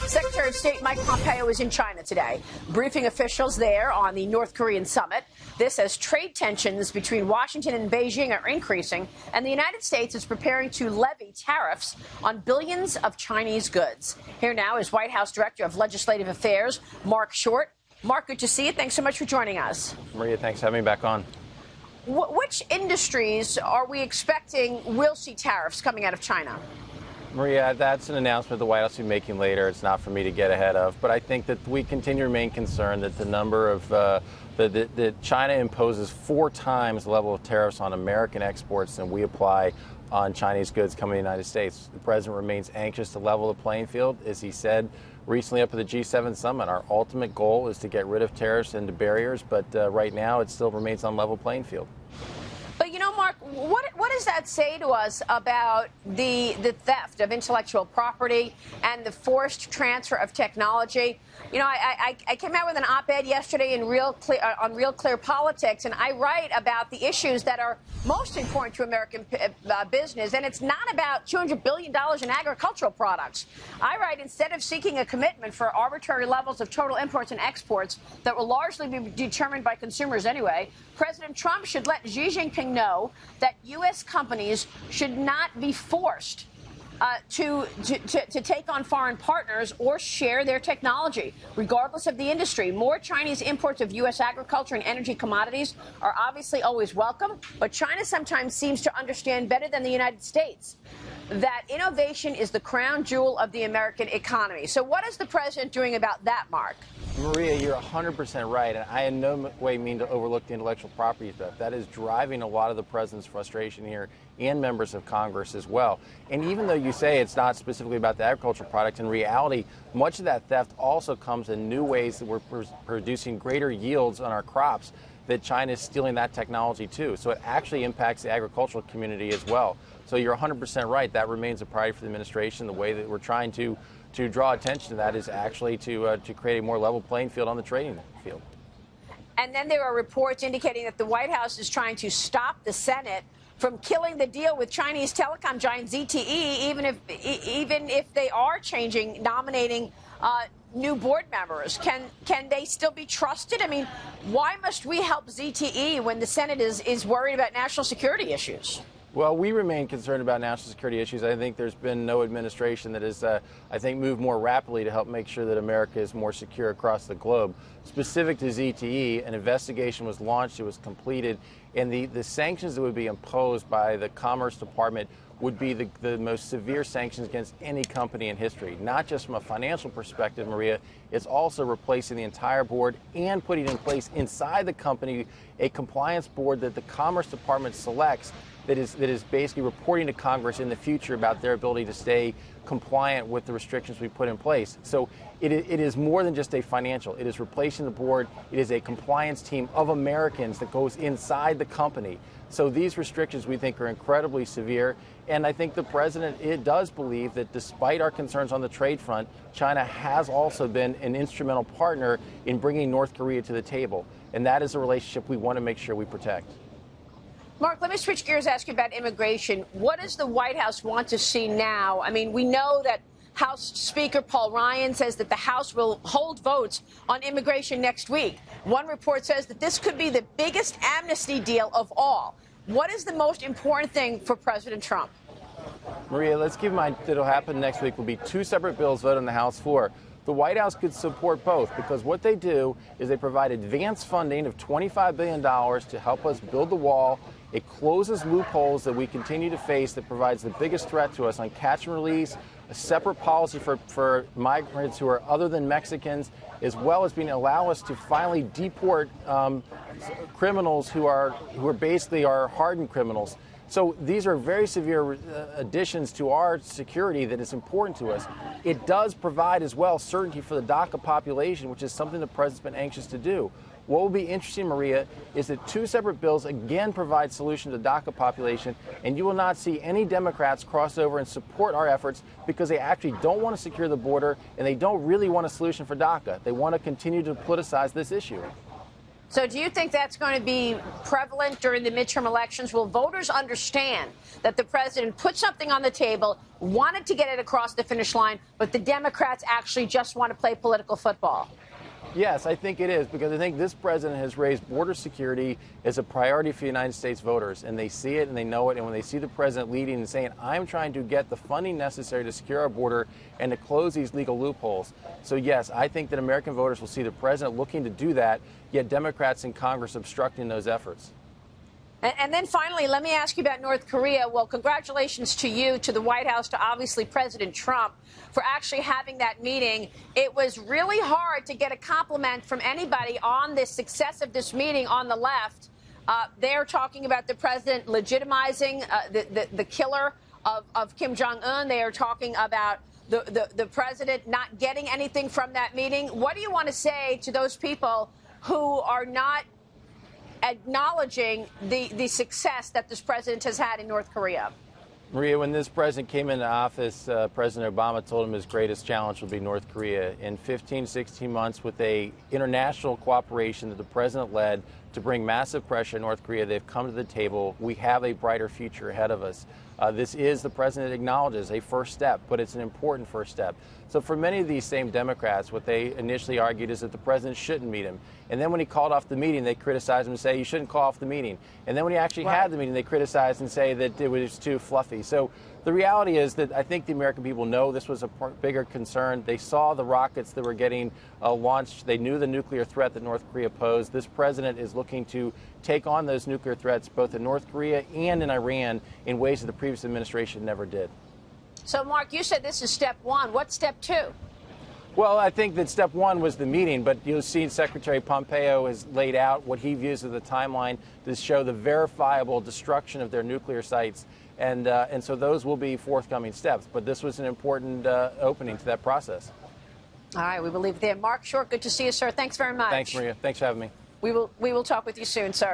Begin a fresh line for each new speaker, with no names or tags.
Secretary of State Mike Pompeo is in China today, briefing officials there on the North Korean summit. This as trade tensions between Washington and Beijing are increasing, and the United States is preparing to levy tariffs on billions of Chinese goods. Here now is White House Director of Legislative Affairs, Marc Short. Marc, good to see you. Thanks so much for joining us.
Maria, thanks for having me back on.
Which industries are we expecting will see tariffs coming out of China?
Maria, that's an announcement the White House will be making later. It's not for me to get ahead of. But I think that we continue to remain concerned that the number of that China imposes 4 times the level of tariffs on American exports than we apply on Chinese goods coming to the United States. The president remains anxious to level the playing field. As he said recently up at the G7 summit, our ultimate goal is to get rid of tariffs and barriers. But right now, it still remains on level playing field.
But, you know, Marc, what does that say to us about the theft of intellectual property and the forced transfer of technology? You know, I came out with an op-ed yesterday in on Real Clear Politics, and I write about the issues that are most important to American business, and it's not about $200 billion in agricultural products. I write, instead of seeking a commitment for arbitrary levels of total imports and exports that will largely be determined by consumers anyway, President Trump should let Xi Jinping know that U.S. companies should not be forced to take on foreign partners or share their technology, regardless of the industry. More Chinese imports of U.S. agriculture and energy commodities are obviously always welcome, but China sometimes seems to understand better than the United States that innovation is the crown jewel of the American economy. So what is the president doing about that, Marc?
Maria, you're 100% right, and I in no way mean to overlook the intellectual property theft. That is driving a lot of the president's frustration here and members of Congress as well. And even though you say it's not specifically about the agricultural product, in reality, much of that theft also comes in new ways that we're producing greater yields on our crops, that China is stealing that technology too. So it actually impacts the agricultural community as well. So you're 100% right. That remains a priority for the administration. The way that we're trying to draw attention to that is actually to create a more level playing field on the trading field.
And then there are reports indicating that the White House is trying to stop the Senate from killing the deal with Chinese telecom giant ZTE, even if they are nominating new board members. Can they still be trusted? I mean, why must we help ZTE when the Senate is worried about national security issues?
Well, we remain concerned about national security issues. I think there's been no administration that has, moved more rapidly to help make sure that America is more secure across the globe. Specific to ZTE, an investigation was launched, it was completed, and the sanctions that would be imposed by the Commerce Department would be the most severe sanctions against any company in history. Not just from a financial perspective, Maria, it's also replacing the entire board and putting in place inside the company a compliance board that the Commerce Department selects that is basically reporting to Congress in the future about their ability to stay compliant with the restrictions we put in place. So it is more than just a financial. It is replacing the board. It is a compliance team of Americans that goes inside the company. So these restrictions we think are incredibly severe. And I think the president does believe that despite our concerns on the trade front, China has also been an instrumental partner in bringing North Korea to the table. And that is a relationship we want to make sure we protect.
Marc, let me switch gears, ask you about immigration. What does the White House want to see now? I mean, we know that House Speaker Paul Ryan says that the House will hold votes on immigration next week. One report says that this could be the biggest amnesty deal of all. What is the most important thing for President Trump?
Maria, let's keep in mind that it'll happen next week will be 2 separate bills voted on the House floor. The White House could support both because what they do is they provide advance funding of $25 billion to help us build the wall. It closes loopholes that we continue to face that provides the biggest threat to us on catch and release, a separate policy for migrants who are other than Mexicans, as well as being allow us to finally deport criminals who are basically our hardened criminals. So these are very severe additions to our security that is important to us. It does provide as well certainty for the DACA population, which is something the president's been anxious to do. What will be interesting, Maria, is that 2 separate bills again provide solution to the DACA population, and you will not see any Democrats cross over and support our efforts because they actually don't want to secure the border and they don't really want a solution for DACA. They want to continue to politicize this issue.
So do you think that's going to be prevalent during the midterm elections? Will voters understand that the president put something on the table, wanted to get it across the finish line, but the Democrats actually just want to play political football?
Yes, I think it is, because I think this president has raised border security as a priority for the United States voters, and they see it and they know it. And when they see the president leading and saying, I'm trying to get the funding necessary to secure our border and to close these legal loopholes. So, yes, I think that American voters will see the president looking to do that, yet Democrats in Congress obstructing those efforts.
And then finally, let me ask you about North Korea. Well, congratulations to you, to the White House, to obviously President Trump for actually having that meeting. It was really hard to get a compliment from anybody on the success of this meeting on the left. They're talking about the president legitimizing the killer of Kim Jong-un. They are talking about the president not getting anything from that meeting. What do you want to say to those people who are not acknowledging the success that this president has had in North Korea?
Maria, when this president came into office, President Obama told him his greatest challenge would be North Korea. In 15, 16 months, with a international cooperation that the president led to bring massive pressure on North Korea, they've come to the table. We have a brighter future ahead of us. This is, the president acknowledges, a first step, but it's an important first step. So for many of these same Democrats, what they initially argued is that the president shouldn't meet him. And then when he called off the meeting, they criticized him and say, you shouldn't call off the meeting. And then when he actually had the meeting, they criticized and say that it was too fluffy. So the reality is that I think the American people know this was a bigger concern. They saw the rockets that were getting launched. They knew the nuclear threat that North Korea posed. This president is looking to take on those nuclear threats both in North Korea and in Iran in ways that the previous administration never did.
So, Mark, you said this is step one. What's step two?
Well, I think that step one was the meeting, but you'll see Secretary Pompeo has laid out what he views as the timeline to show the verifiable destruction of their nuclear sites. And so those will be forthcoming steps. But this was an important opening to that process.
All right, we will leave it there. Marc Short, good to see you, sir. Thanks very much.
Thanks, Maria. Thanks for having me.
We will talk with you soon, sir.